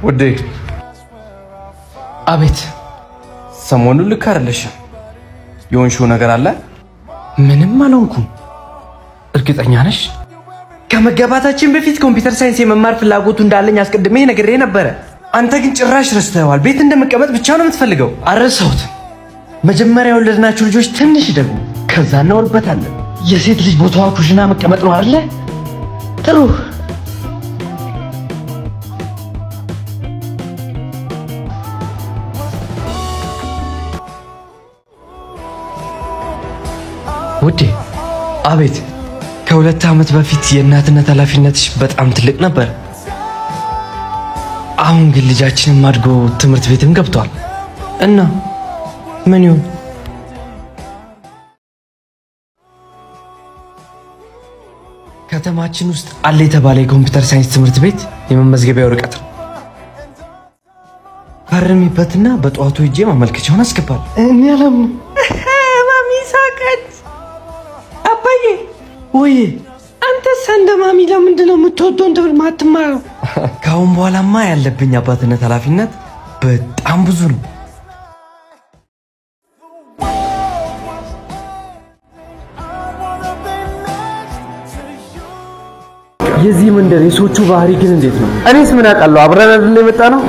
ውዴ አቤት ሰሞኑን ልክ አይደለሽ የሆንሽው ነገር አለ ምንም አልሆንኩም እርግጠኛ ነሽ ከመገባታችን በፊት ኮምፒውተር ሳይንስ የመማር ፍላጎቱ እንዳለኝ አስቀድሜ ነግሬ ነበር አንተ ግን ጭራሽ ረስተዋል ቤት እንደመቀመጥ ብቻ ነው የምትፈልገው አረሳሁት መጀመሪያ ወለድናችሁ ልጆች ትንሽ ደግሞ ከዛ እናወልበታለን የሴት ልጅ ቦታዋ ኩሽና መቀመጥ ነው አይደል ጥሩ ውዴ አቤት ከሁለት ዓመት በፊት የእናትነት ኃላፊነትሽ በጣም ትልቅ ነበር አሁን ግን ልጃችንን ማድጎ ትምህርት ቤትም ገብቷል እና ምን ይሁን ከተማችን ውስጥ አለ የተባለ የኮምፒውተር ሳይንስ ትምህርት ቤት የመመዝገቢያ ወረቀት ነው ፈርሚበትና በጧቱ ሄጄ ማመልከቻውን አስገባል እኔ አላምንም ማሚ ሳቀች አባዬ ወይ አንተ ሰንደማሚ ለምንድን ነው የምትወደው እንደብል ማትማረው ካሁን በኋላማ ያለብኝ አባትነት ኃላፊነት በጣም ብዙ ነው የዚህ መንደር የሶቹ ባህሪ ግን እንዴት ነው እኔስ ምን አውቃለሁ አብረን አይደል የመጣ ነው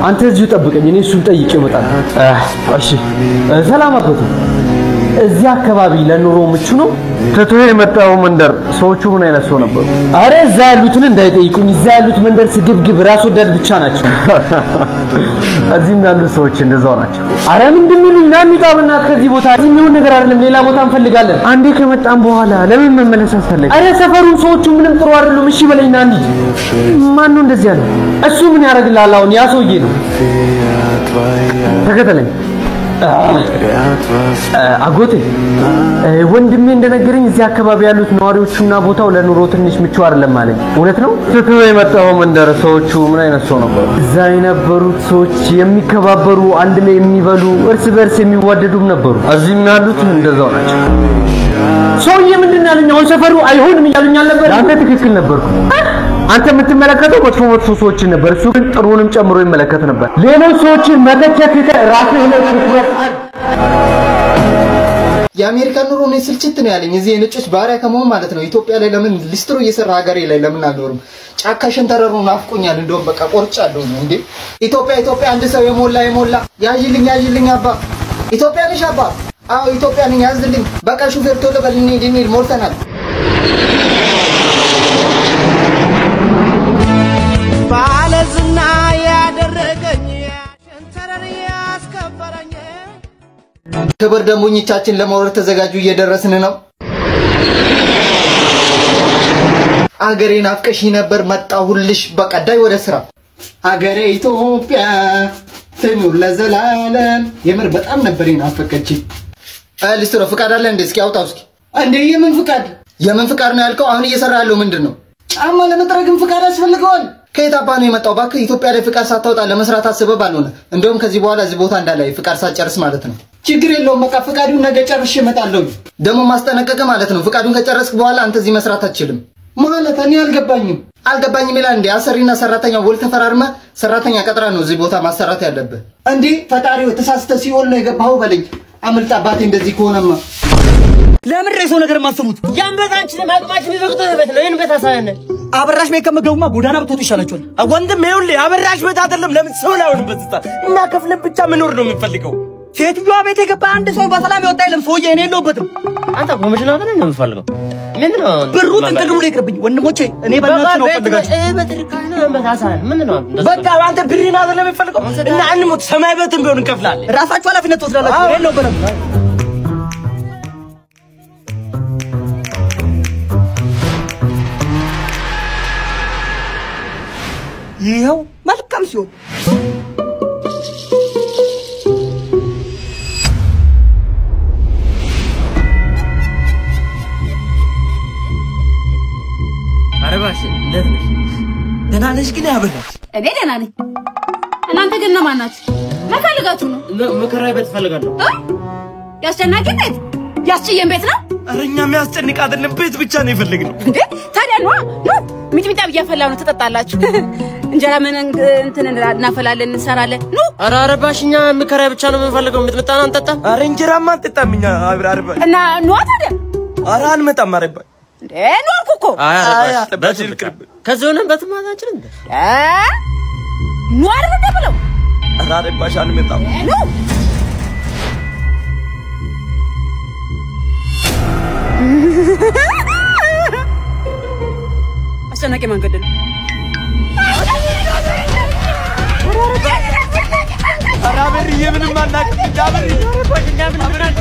አንተ እዚሁ ጠብቀኝ እኔ እሱን ጠይቄ እመጣለሁ እሺ ሰላም አባቱ እዚህ አካባቢ ለኑሮ ምቹ ነው ተቶ የመጣው መንደር ሰዎቹ ምን አይነት ሰው ነበሩ አረ እዛ ያሉትን እንዳይጠይቁኝ እዛ ያሉት መንደር ስግብግብ ራስ ወዳድ ብቻ ናቸው እዚህም ያሉት ሰዎች እንደዛው ናቸው አረ ምንድን ነው ናሚጣውና ከዚህ ቦታ እዚህኛው ነገር አይደለም ሌላ ቦታ እንፈልጋለን አንዴ ከመጣን በኋላ ለምን መመለስ አስፈልግ አረ ሰፈሩ ሰዎቹ ምንም ጥሩ አይደሉም እሺ በለኝና አንዴ ማን ነው እንደዚህ ያለው እሱ ምን ያደርግልሃል አሁን ያ ሰውዬ ነው ተከተለኝ አጎቴ ወንድሜ እንደነገረኝ እዚህ አካባቢ ያሉት ነዋሪዎቹና ቦታው ለኑሮ ትንሽ ምቹ አይደለም ማለት እውነት ነው ተተው የመጣው መንደር ሰዎቹ ምን አይነት ሰው ነበሩ እዛ የነበሩት ሰዎች የሚከባበሩ አንድ ላይ የሚበሉ እርስ በርስ የሚዋደዱም ነበሩ እዚህም ያሉት እንደዛው ናቸው ሰውዬ ምንድን ያለኝ አሁን ሰፈሩ አይሆንም ይያሉኝ አልነበር አንተ ትክክል ነበርኩ አንተ የምትመለከተው መጥፎ ሰዎችን ነበር እሱ ግን ጥሩንም ጨምሮ ይመለከት ነበር ሌሎች ሰዎችን መለከት ራስህ ነው ትኩረት የአሜሪካ ኑሮ ነው ስልችት ነው ያለኝ እዚህ የነጮች ባሪያ ከመሆን ማለት ነው ኢትዮጵያ ላይ ለምን ሊስትሮ እየሰራ ሀገሬ ላይ ለምን አልኖርም ጫካ ሸንተረሩ ናፍቆኛል እንደውም በቃ ቆርጫለሁ ነው እንዴ ኢትዮጵያ አንድ ሰው የሞላ ያዥልኝ አባ ኢትዮጵያ ነሽ አባ አዎ ኢትዮጵያ ነኝ ያዝልኝ በቃ ሹፌር ቶሎ በልኝ እንዴ ሞልተናል ባለዝና ያደረገኝ ሸንተረር ያስከበረኝ ክብር ደንበኞቻችን ለማውረድ ተዘጋጁ እየደረስን ነው አገሬን አፍቀሽ ነበር መጣሁልሽ በቀዳይ ወደ ስራ አገሬ ኢትዮጵያ ትኑር ለዘላለም የምር በጣም ነበር ይናፈቀች ሊስትሮ ፍቃድ አለ እንዴ እስኪ አውጣው እስኪ እንዴ የምን ፍቃድ ነው ያልከው አሁን እየሰራ ያለው ምንድነው ጫማ ለመጥረግም ፍቃድ ያስፈልገዋል ከየት አባ ነው የመጣው ባክ ኢትዮጵያ ላይ ፍቃድ ሳታወጣ ለመስራት አስበብ አልሆነ እንደውም ከዚህ በኋላ እዚህ ቦታ እንዳላይ ፍቃድ ሳጨርስ ማለት ነው ችግር የለውም በቃ ፍቃዱን ነገ ጨርሼ እመጣለሁ ደሞ ማስጠነቀቀ ማለት ነው ፍቃዱን ከጨረስክ በኋላ አንተ እዚህ መስራት አትችልም ማለት እኔ አልገባኝም ይላል እንዴ አሰሪና ሰራተኛ ወል ተፈራርመ ሰራተኛ ቀጥራ ነው እዚህ ቦታ ማሰራት ያለበት እንዴ ፈጣሪው ተሳስተ ሲኦል ነው የገባው በለኝ አምልጣ አባቴ እንደዚህ ከሆነማ ለምን ሬሶ ነገር ማሰሙት ያንበታንች ለማጥማችን ይዘቁት ቤት ነው እንበታ ሳያነ አበራሽ ቤት ከመገቡማ ጎዳና ብትወጡ ይሻላችኋል ወንድም ይኸውልህ አበራሽ ቤት አይደለም ለምን ሰው ላይሆን በዝታ እና ከፍለን ብቻ መኖር ነው የምንፈልገው ሴትዮዋ ቤት የገባ አንድ ሰው በሰላም ይወጣ አይደለም ሰውዬ እኔ የለውበትም አንተ ኮሚሽን አደረገ ነው የምፈልገው ምን ነው ብሩ ተንተግሎ ይቅርብኝ ወንድሞቼ እኔ በእናትህ ነው ፈልጋችሁ በትርካና በታሳን ምን ነው በቃ አንተ ብሪና አይደለም የምፈልገው እና አንሞት ሰማይ ቤትም ቢሆን እንከፍላለን ራሳችሁ ኃላፊነት ትወስዳላችሁ እኔ የለውበትም ይሄው መልካም ሲሆን አረባሽ እንዴት ነሽ ደህና ነሽ ግን ያበላሽ እኔ ደህና ነኝ እናንተ ግን ነው ማናችሁ መፈልጋችሁ ነው መከራይ ቤት ፈልጋለሁ ያስጨናቂ ቤት ያስጭየን ቤት ነው አረኛ የሚያስጨንቅ አይደለም ቤት ብቻ ነው የፈለግነው እንዴ ታዲያ ነው ሚጥሚጣ በያፈላው ነው ተጠጣላችሁ እንጀራ ምን እንትን እናፈላለን እንሰራለን ኑ አረባሽኛ ምከራ ብቻ ነው የምንፈልገው ሚጥሚጣና አንጠጣ አረ እንጀራማ አንጠጣምኛ አረባ እና ኑ ታዲያ አረ አንመጣም አረባ እንዴ ኑ አልኩኮ አረባ በዚህ ቅርብ ከዞነን በትማታችን እንዴ ኑ አረባ ብለው አረባሽ አንመጣም ኑ አስጨናቂ መንገድ ነው አራበሪ የምንም ማናቀም ዳብሪ አረባሽኛ ምን አብራን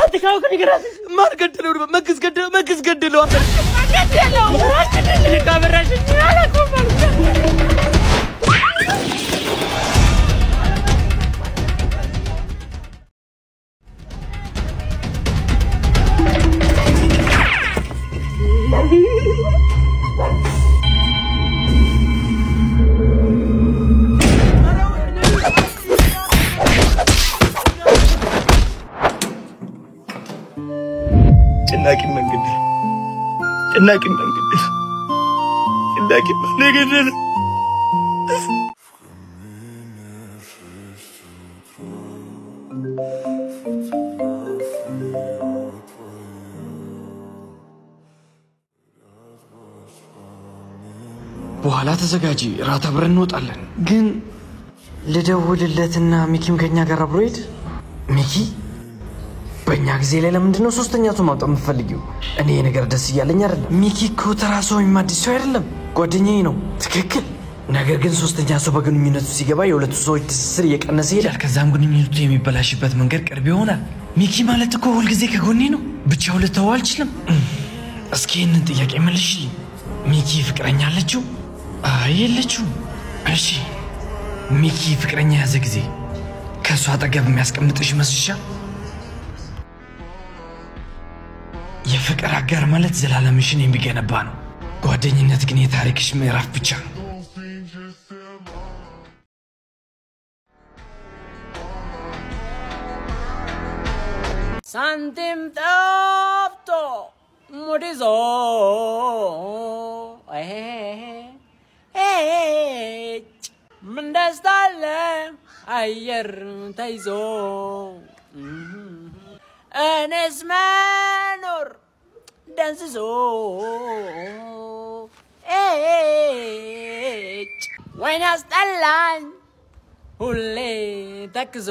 አትካው ከንገራስ ማር ገደለው መግስ ገደለው ካበራሽ አላቆም ጭናቂ መንገድ በኋላ ተዘጋጂ ራት አብረን እንወጣለን ግን ልደውልለትና ሚኪም ከኛ ጋር አብሮ ሄድ ሚኪ በእኛ ጊዜ ላይ ለምንድነው ሶስተኛ ሰው ማውጣት የምትፈልጊው እኔ ነገር ደስ እያለኝ አይደለም ሚኪ እኮ ተራሶ የሚማድስ ሰው አይደለም ጓደኛዬ ነው ትክክል ነገር ግን ሶስተኛ ሰው በግንኙነቱ ሲገባ የሁለቱ ሰዎች ትስስር እየቀነሰ ይሄዳል ከዛም ግንኙነቱ የሚበላሽበት መንገድ ቅርብ ይሆናል ሚኪ ማለት እኮ ሁል ጊዜ ከጎኔ ነው ብቻው ልተው አልችልም እስኪ ይህንን ጥያቄ መልሽልኝ ሚኪ ፍቅረኛ አለችው አይ የለችው እሺ ሚኪ ፍቅረኛ ያዘ ጊዜ ከሷ አጠገብ የሚያስቀምጥሽ መስሻ የፍቅር አጋር ማለት ዘላለምሽን የሚገነባ ነው ጓደኝነት ግን የታሪክሽ ምዕራፍ ብቻ ነው ሳንቲም ጠፍቶ ሙዲዞ ምን ደስታ አለ አየር ተይዞ እኔስ መኖር ደንዝዞ ወይን ያስጠላኝ ሁሌ ተክዞ